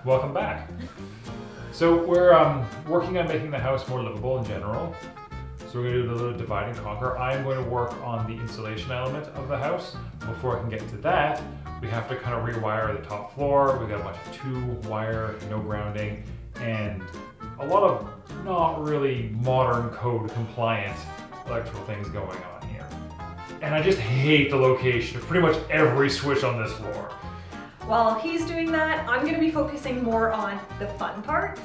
Welcome back. So we're working on making the house more livable in general. So we're going to do a little divide and conquer. I'm going to work on the insulation element of the house. Before I can get to that, we have to kind of rewire the top floor. We got a bunch of 2-wire, no grounding, and a lot of not really modern code compliant electrical things going on here. And I just hate the location of pretty much every switch on this floor. While he's doing that, I'm gonna be focusing more on the fun parts.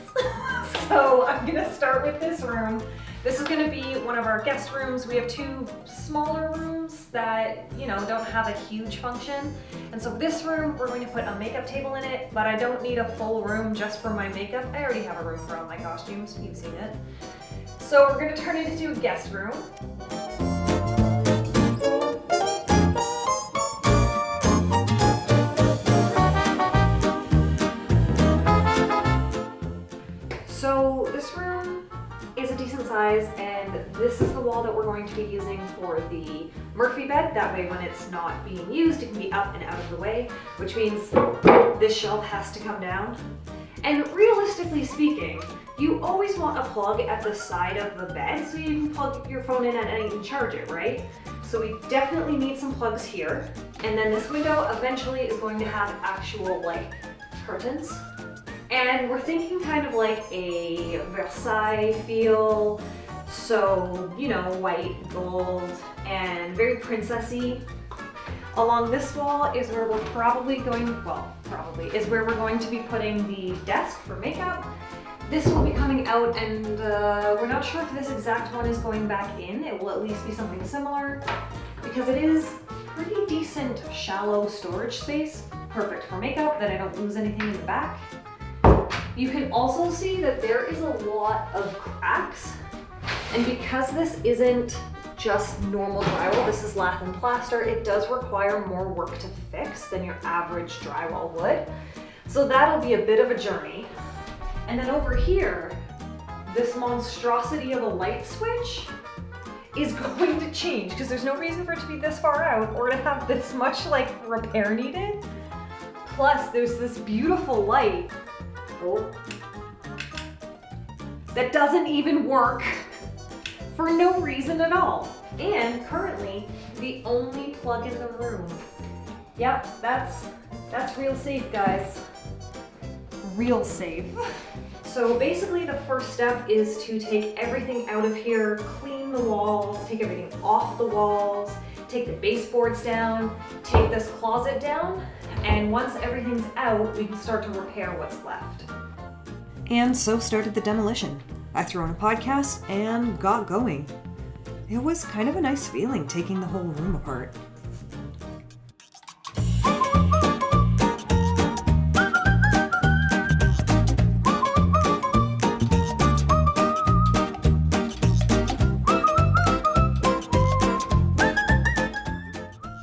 So I'm gonna start with this room. This is gonna be one of our guest rooms. We have 2 smaller rooms that, don't have a huge function. And so this room, we're going to put a makeup table in it, but I don't need a full room just for my makeup. I already have a room for all my costumes, you've seen it. So we're gonna turn it into a guest room. So this room is a decent size, and this is the wall that we're going to be using for the Murphy bed. That way when it's not being used, it can be up and out of the way, which means this shelf has to come down. And realistically speaking, you always want a plug at the side of the bed so you can plug your phone in and you can charge it, right? So we definitely need some plugs here. And then this window eventually is going to have actual curtains. And we're thinking kind of like a Versailles feel, so, white, gold, and very princessy. Along this wall is where we're is where we're going to be putting the desk for makeup. This will be coming out, and we're not sure if this exact one is going back in. It will at least be something similar, because it is pretty decent shallow storage space, perfect for makeup, that I don't lose anything in the back. You can also see that there is a lot of cracks, and because this isn't just normal drywall, this is lath and plaster, it does require more work to fix than your average drywall would. So that'll be a bit of a journey. And then over here, this monstrosity of a light switch is going to change, because there's no reason for it to be this far out or to have this much repair needed. Plus there's this beautiful light that doesn't even work for no reason at all. And currently, the only plug in the room. Yep, that's real safe, guys. Real safe. So basically the first step is to take everything out of here, clean the walls, take everything off the walls, take the baseboards down, take this closet down, and once everything's out, we can start to repair what's left. And so started the demolition. I threw on a podcast and got going. It was kind of a nice feeling taking the whole room apart.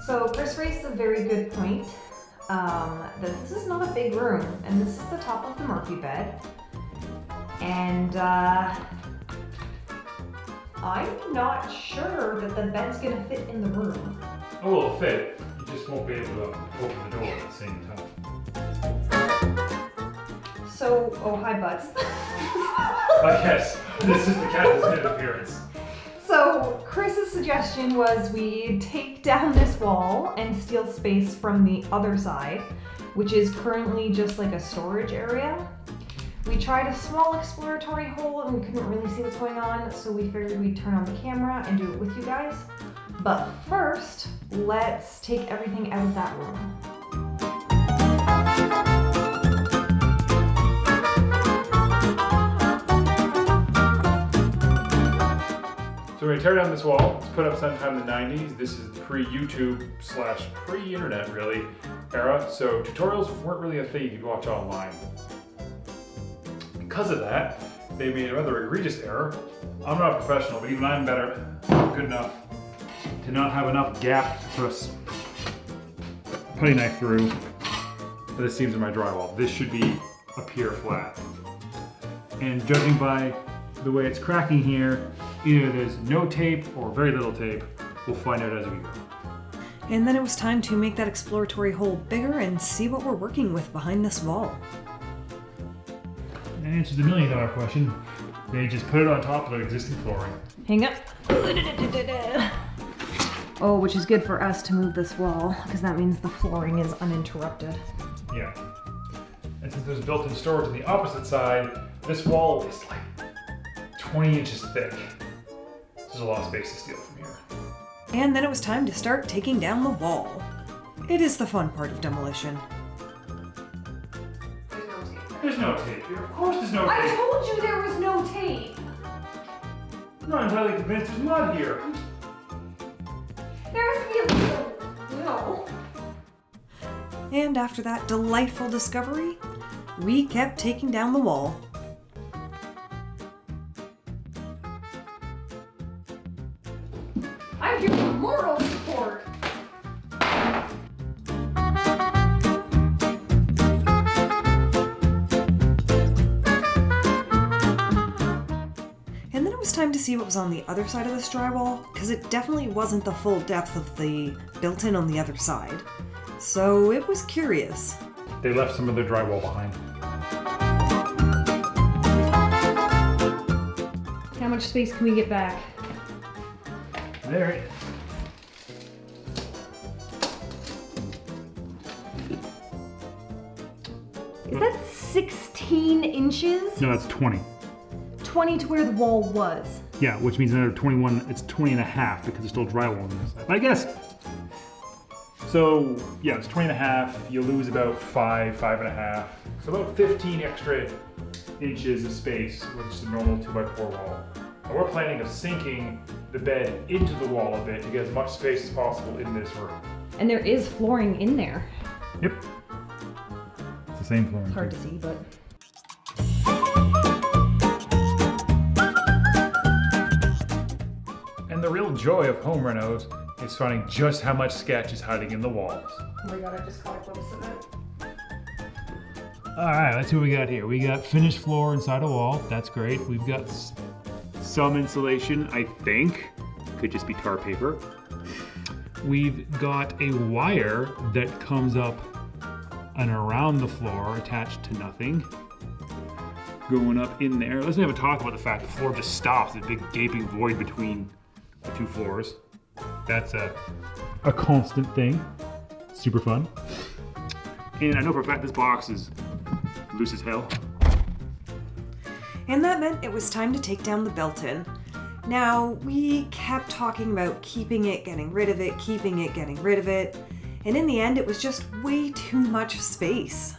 So Chris raised a very good point. That this is not a big room, and this is the top of the Murphy bed. And I'm not sure that the bed's gonna fit in the room. Oh, it'll fit. You just won't be able to open the door at the same time. So, hi butts. Yes, this is the cat's new appearance. So Chris's suggestion was we take down this wall and steal space from the other side, which is currently just like a storage area. We tried a small exploratory hole and we couldn't really see what's going on, so we figured we'd turn on the camera and do it with you guys. But first, let's take everything out of that room. So we're gonna tear down this wall. It's put up sometime in the 90s. This is pre-YouTube / pre-internet really era. So tutorials weren't really a thing you could watch online. Because of that, they made a rather egregious error. I'm not a professional, but even I'm good enough to not have enough gap to put a putty knife through for the seams of my drywall. This should be up here flat. And judging by the way it's cracking here, either there's no tape or very little tape. We'll find out as we go. And then it was time to make that exploratory hole bigger and see what we're working with behind this wall. answers the $1,000,000 question. They just put it on top of the existing flooring. Hang up. Oh, which is good for us to move this wall, because that means the flooring is uninterrupted. Yeah. And since there's built-in storage on the opposite side, this wall is like 20 inches thick. There's a lot of space to steal from here. And then it was time to start taking down the wall. It is the fun part of demolition. There's no tape here. Of course there's no tape. I told you there was no tape. I'm not entirely convinced there's mud here. There has to be a little. No. And after that delightful discovery, we kept taking down the wall. I'm here for moral support. And then it was time to see what was on the other side of this drywall, because it definitely wasn't the full depth of the built-in on the other side. So it was curious. They left some of their drywall behind. How much space can we get back? There it is. Is that 16 inches? No, that's 20. 20 to where the wall was. Yeah, which means another 21, it's 20 and a half because there's still drywall on this side. But I guess, so yeah, it's 20 and a half. You lose about 5 and a half. So about 15 extra inches of space with just a normal 2x4 wall. And we're planning of sinking the bed into the wall a bit to get as much space as possible in this room. And there is flooring in there. Yep. It's the same flooring. It's hard to see, but. And the real joy of home renos is finding just how much sketch is hiding in the walls. Oh my god, I just caught a glimpse of it. Alright, let's see what we got here. We got finished floor inside a wall. That's great. We've got some insulation, I think. Could just be tar paper. We've got a wire that comes up and around the floor attached to nothing. Going up in there. Let's not even talk about the fact the floor just stops. There's a big gaping void between the two floors. That's a constant thing. Super fun. And I know for a fact this box is loose as hell. And that meant it was time to take down the built-in. Now, we kept talking about keeping it, getting rid of it, keeping it, getting rid of it. And in the end, it was just way too much space.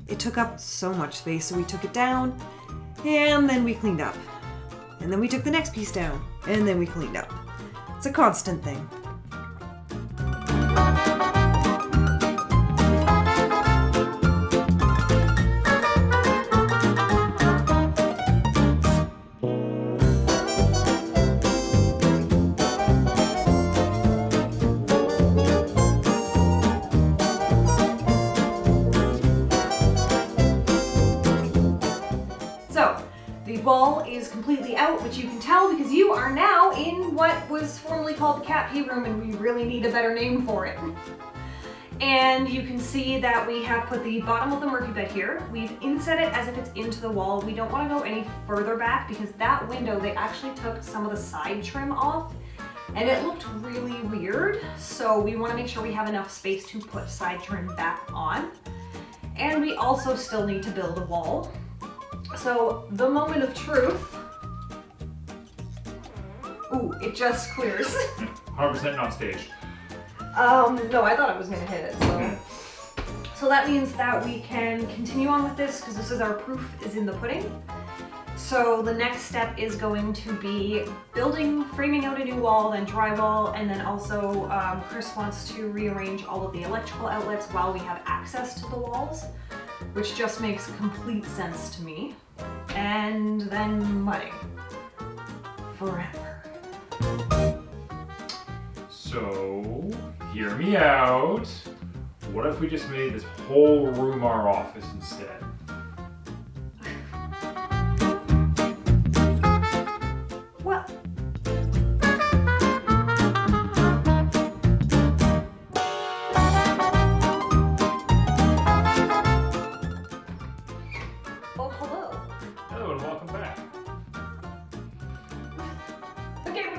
It took up so much space, so we took it down, and then we cleaned up. And then we took the next piece down, and then we cleaned up. It's a constant thing. So, the wall is completely out, which you can tell because you are now in what was formerly called the cat pee room, and we really need a better name for it. And you can see that we have put the bottom of the Murphy bed here. We've inset it as if it's into the wall. We don't want to go any further back because that window, they actually took some of the side trim off and it looked really weird. So we want to make sure we have enough space to put side trim back on. And we also still need to build a wall. So the moment of truth. Ooh, it just clears. 100% not staged. No, I thought I was gonna hit it, so that means that we can continue on with this because this is our proof is in the pudding. So the next step is going to be framing out a new wall, then drywall, and then also Chris wants to rearrange all of the electrical outlets while we have access to the walls, which just makes complete sense to me. And then mudding. Forever. So, hear me out. What if we just made this whole room our office instead? Well, oh, hello.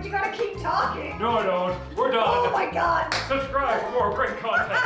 but you gotta keep talking. No, I don't. We're Oh done. my god. Subscribe for more great content.